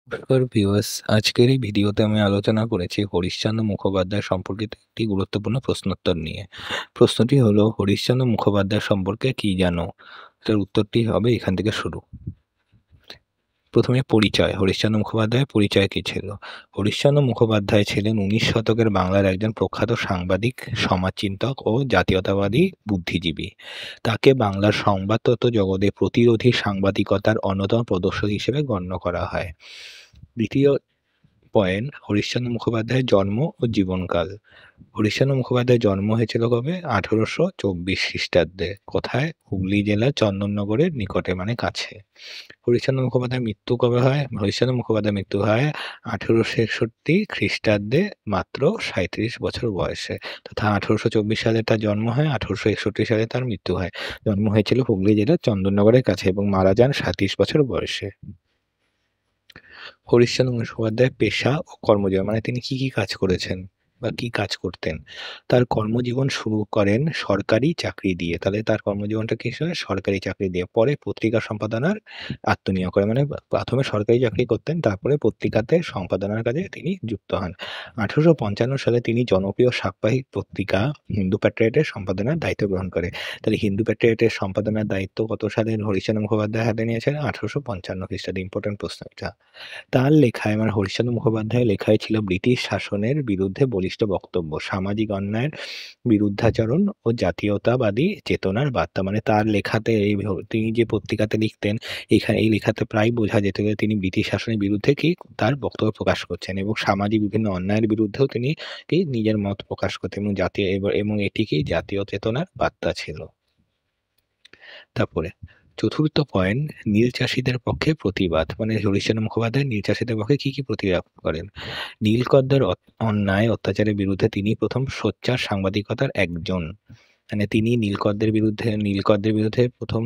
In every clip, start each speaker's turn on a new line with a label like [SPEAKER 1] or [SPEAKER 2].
[SPEAKER 1] নমস্কার ভিউয়ার্স, আজকের এই ভিডিওতে আমি আলোচনা করেছি হরিশচন্দ্র মুখোপাধ্যায় সম্পর্কিত একটি গুরুত্বপূর্ণ প্রশ্নোত্তর নিয়ে। প্রশ্নটি হলো, হরিশচন্দ্র মুখোপাধ্যায় সম্পর্কে কি জানো? এটার উত্তরটি হবে এখান থেকে শুরু। প্রথমে পরিচয়। হরিশচন্দ্র মুখোপাধ্যায়ের পরিচয় কি ছিল? হরিশচন্দ্র মুখোপাধ্যায় ছিলেন 19 শতকের বাংলার একজন প্রখ্যাত সাংবাদিক, সমাজচিন্তক ও জাতীয়তাবাদী বুদ্ধিজীবী। তাকে বাংলার সংবাদতত্ত্ব জগতে প্রতিরোধী সাংবাদিকতার অন্যতম প্রদর্শক হিসেবে গণ্য করা হয়। দ্বিতীয় পয়েন্ট, হরিশচন্দ্র মুখোপাধ্যায়ের জন্ম ও জীবনকাল। হরিশচন্দ্র মুখোপাধ্যায়ের জন্ম হয়েছিল কবে? 1824 খ্রিস্টাব্দে। কোথায়? হুগলি জেলার চন্দননগরের নিকটে, মানে কাছে। হরিশচন্দ্র মুখোপাধ্যায়ের মৃত্যু কবে হয়? হরিশচন্দ্র মুখোপাধ্যায়ের মৃত্যু হয় 1861 খ্রিস্টাব্দে, মাত্র 37 বছর বয়সে। তথা 1824 সালে তার জন্ম হয়, 1861 সালে তার মৃত্যু হয়। জন্ম হয়েছিল হুগলি জেলার চন্দননগরের কাছে এবং মারা যান 37 বছর বয়সে। হরিশচন্দ্র মুখোপাধ্যায়ের পেশা ও কর্মজীবন, মানে তিনি কি কাজ করেছেন বা কি কাজ করতেন। তার কর্মজীবন শুরু করেন সরকারি চাকরি দিয়ে। তাহলে তার কর্মজীবনটা কি ছিল? সরকারি চাকরি দিয়ে। পরে পত্রিকা সম্পাদনার আত্মনিয়োগ করেন, মানে প্রথমে সরকারি চাকরি করতেন, তারপরে পত্রিকাতে সম্পাদনার কাজে তিনি যুক্ত হন। 1855 সালে তিনি জনপ্রিয় সাপ্তাহিক পত্রিকা হিন্দু প্যাট্রিয়টের সম্পাদনার দায়িত্ব গ্রহণ করে। তাহলে হিন্দু প্যাট্রিয়টের সম্পাদনার দায়িত্ব কত সালে হরিশচন্দ্র মুখোপাধ্যায় হাতে নিয়েছেন? 1855 খ্রিস্টাব্দে। ইম্পর্টেন্ট প্রশ্ন এটা। তার লেখায়, মানে হরিশচন্দ্র মুখোপাধ্যায়ের লেখায় ছিল ব্রিটিশ শাসনের বিরুদ্ধে বলিষ্ঠ বক্তব্য, সামাজিক অন্যায়ের বিরুদ্ধাচরণ ও জাতীয়তাবাদী চেতনার বার্তা। মানে তার লেখাতে তিনি যে পত্রিকাতে লিখতেন, এই লেখাতে প্রায় বোঝা যেত যে তিনি ব্রিটিশ শাসনের বিরুদ্ধে তার বক্তব্য প্রকাশ করছেন, এবং সামাজিক বিভিন্ন অন্যায়ের বিরুদ্ধেও তিনি নিজের মত প্রকাশ করতেন, এবং এবং এটিকেই জাতীয় চেতনার বার্তা ছিল। তারপরে চতুর্থ পয়েন্ট, নীল চাষীদের পক্ষে প্রতিবাদ। মানে হরিশচন্দ্র মুখোপাধ্যায় নীল চাষীদের পক্ষে কি প্রতিবাদ করেন? নীলকরদের অন্যায় অত্যাচারের বিরুদ্ধে তিনি প্রথম সোচ্চার সাংবাদিকতার একজন। মানে তিনি নীলকরদের বিরুদ্ধে প্রথম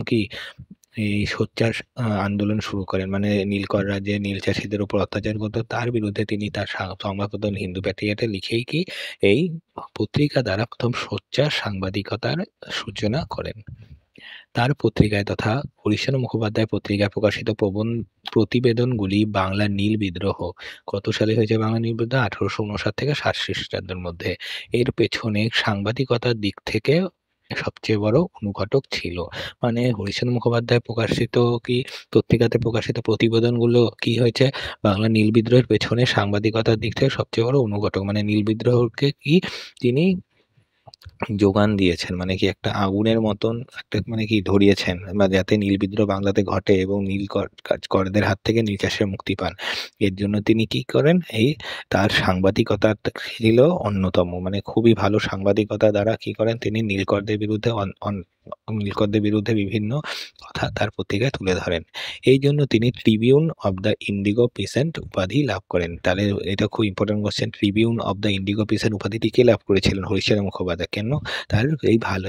[SPEAKER 1] এই সোচ্চার আন্দোলন শুরু করেন। মানে নীলকররা যে নীল চাষীদের উপর অত্যাচার করতো, তার বিরুদ্ধে তিনি তার সংবাদপত্র হিন্দু প্যাট্রিয়টে লিখেই এই পত্রিকা দ্বারা প্রথম সোচ্চার সাংবাদিকতার সূচনা করেন। তার পত্রিকায় তথা হরিশচন্দ্র মুখোপাধ্যায় পত্রিকায় প্রকাশিত প্রতিবেদনগুলি বাংলার নীল বিদ্রোহ, কত সালে হয়েছে বাংলা নীল বিদ্রোহ? 1859 থেকে 60 খ্রিস্টাব্দের মধ্যে। এর পেছনে সাংবাদিকতার দিক থেকে সবচেয়ে বড় অনুঘটক ছিল। মানে হরিশচন্দ্র মুখোপাধ্যায় প্রকাশিত পত্রিকাতে প্রকাশিত প্রতিবেদনগুলো কি হয়েছে? বাংলা নীল বিদ্রোহের পেছনে সাংবাদিকতার দিক থেকে সবচেয়ে বড় অনুঘটক। মানে নীল বিদ্রোহকে তিনি যোগান দিয়েছেন, মানে একটা আগুনের মতন একটা, মানে ধরিয়েছেন, বা যাতে নীল বিদ্রোহ বাংলাতে ঘটে এবং করদের হাত থেকে নীল চাষের মুক্তি পান। এর জন্য তিনি কি করেন? তার সাংবাদিকতা ছিল অন্যতম, মানে খুবই ভালো সাংবাদিকতা দ্বারা কি করেন তিনি নীলকরদের বিরুদ্ধে বিভিন্ন কথা তার পত্রিকায় তুলে ধরেন। এই জন্য তিনি tribune of the indigo peasant উপাধি লাভ করেন। তাহলে এটা খুব important question. Tribune of the indigo peasant উপাধিটি কে লাভ করেছিলেন? হরিশচন্দ্র মুখোপাধ্যায়। কেন? তার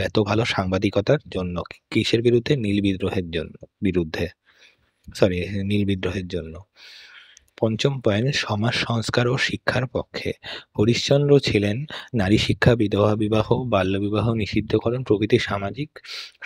[SPEAKER 1] এত ভালো সাংবাদিকতার জন্য। কিসের বিরুদ্ধে? নীল বিদ্রোহের জন্য। পঞ্চম পয়েন্ট, সমাজ সংস্কার ও শিক্ষার পক্ষে। হরিশচন্দ্র ছিলেন নারী শিক্ষা, বিধবা বিবাহ, বাল্যবিবাহ নিষিদ্ধকরণ প্রভৃতি সামাজিক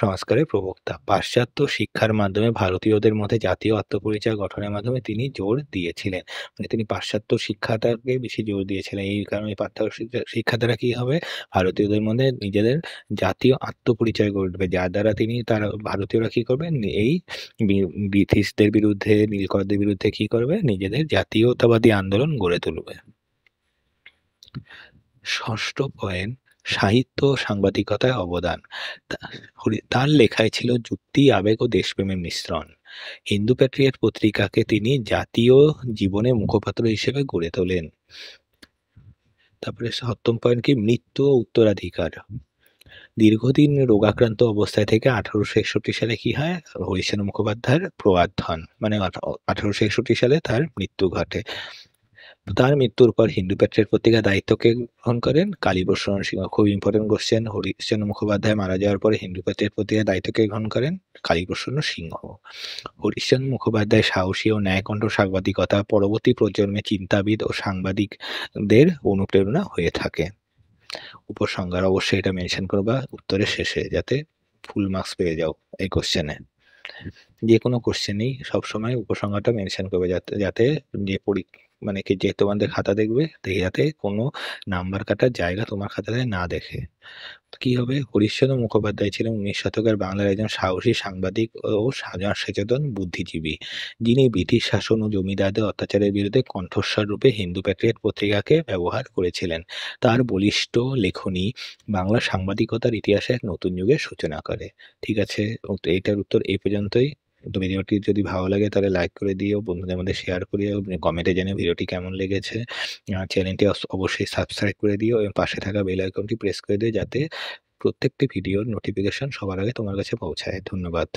[SPEAKER 1] সংস্কারের প্রবক্তা। পাশ্চাত্য শিক্ষার মাধ্যমে ভারতীয়দের মধ্যে জাতীয় আত্মপরিচয় গঠনের মাধ্যমে তিনি জোর দিয়েছিলেন। মানে তিনি পাশ্চাত্য শিক্ষাটাকে বেশি জোর দিয়েছিলেন। এই কারণে পাশ্চাত্য শিক্ষা দ্বারা কি হবে? ভারতীয়দের মধ্যে নিজেদের জাতীয় আত্মপরিচয় গড়ে উঠবে, যার দ্বারা তারা ভারতীয়রা কি করবেন? এই ব্রিটিশদের বিরুদ্ধে, নীলকরদের বিরুদ্ধে কি করবে? নিজেদের জাতীয়তাবাদী আন্দোলন গড়ে তুলবে। ষষ্ঠ পয়েন্ট, সাহিত্য ও সাংবাদিকতায় অবদান। তার লেখায় ছিল যুক্তি, আবেগ ও দেশপ্রেমের মিশ্রণ। হিন্দু প্যাট্রিয়ট পত্রিকাকে তিনি জাতীয় জীবনের মুখপাত্র হিসেবে গড়ে তোলেন। তারপরে সপ্তম পয়েন্ট কি? মৃত্যু ও উত্তরাধিকার। দীর্ঘদিন রোগাক্রান্ত অবস্থায় থেকে 1861 সালে কি হয়? হরিশচন্দ্র মুখোপাধ্যায়ের প্রয়াত হন, মানে 1861 সালে তার মৃত্যু ঘটে। তার মৃত্যুর পর হিন্দু প্যাট্রিয়ট পত্রিকার দায়িত্ব কে গ্রহণ করেন? কালীপ্রসন্ন সিংহ। খুব ইম্পর্টেন্ট কোশ্চেন। হরিশচন্দ্র মুখোপাধ্যায় মারা যাওয়ার পরে হিন্দু প্যাট্রিয়ট পত্রিকার দায়িত্ব কে গ্রহণ করেন? কালীপ্রসন্ন সিংহ। হরিশচন্দ্র মুখোপাধ্যায় সাহসী ও ন্যায়কণ্ঠ সাংবাদিকতা পরবর্তী প্রজন্মে চিন্তাবিদ ও সাংবাদিকদের অনুপ্রেরণা হয়ে থাকে। উপসংহার, অবশ্যই এটা মেনশন করবা উত্তরের শেষে, যাতে ফুল মার্কস পেয়ে যাও এই কোশ্চেনে। যেকোনো কোয়েশ্চেনেই সবসময় উপসংহারটা মেনশন করবে যাতে যাতে যে মানে কি যে তোমাদের খাতা দেখবে যাতে কোনো নাম্বার কাটার জায়গা তোমার খাতাতে না দেখে। কি হবে? হরিশচন্দ্র মুখোপাধ্যায় ছিলেন ১৯ শতকের বাংলার একজন সাহসী সাংবাদিক ও সচেতন বুদ্ধিজীবী। যিনি ব্রিটিশ শাসন ও জমিদারদের অত্যাচারের বিরুদ্ধে কণ্ঠস্বর রূপে হিন্দু প্যাট্রিয়ট পত্রিকাকে ব্যবহার করেছিলেন। তার বলিষ্ঠ লেখনী বাংলা সাংবাদিকতার ইতিহাসে এক নতুন যুগের সূচনা করে। ঠিক আছে? এইটার উত্তর এই পর্যন্তই। তো ভিডিওটি যদি ভালো লাগে তাহলে লাইক করে দিও, বন্ধুদের মধ্যে শেয়ার করিও, কমেন্টে জানিও ভিডিওটি কেমন লেগেছে। চ্যানেলটি অবশ্যই সাবস্ক্রাইব করে দিও এবং পাশে থাকা বেল আইকনটি প্রেস করে দিও যাতে প্রত্যেকটি ভিডিওর নোটিফিকেশন সবার আগে তোমার কাছে পৌঁছায়। ধন্যবাদ।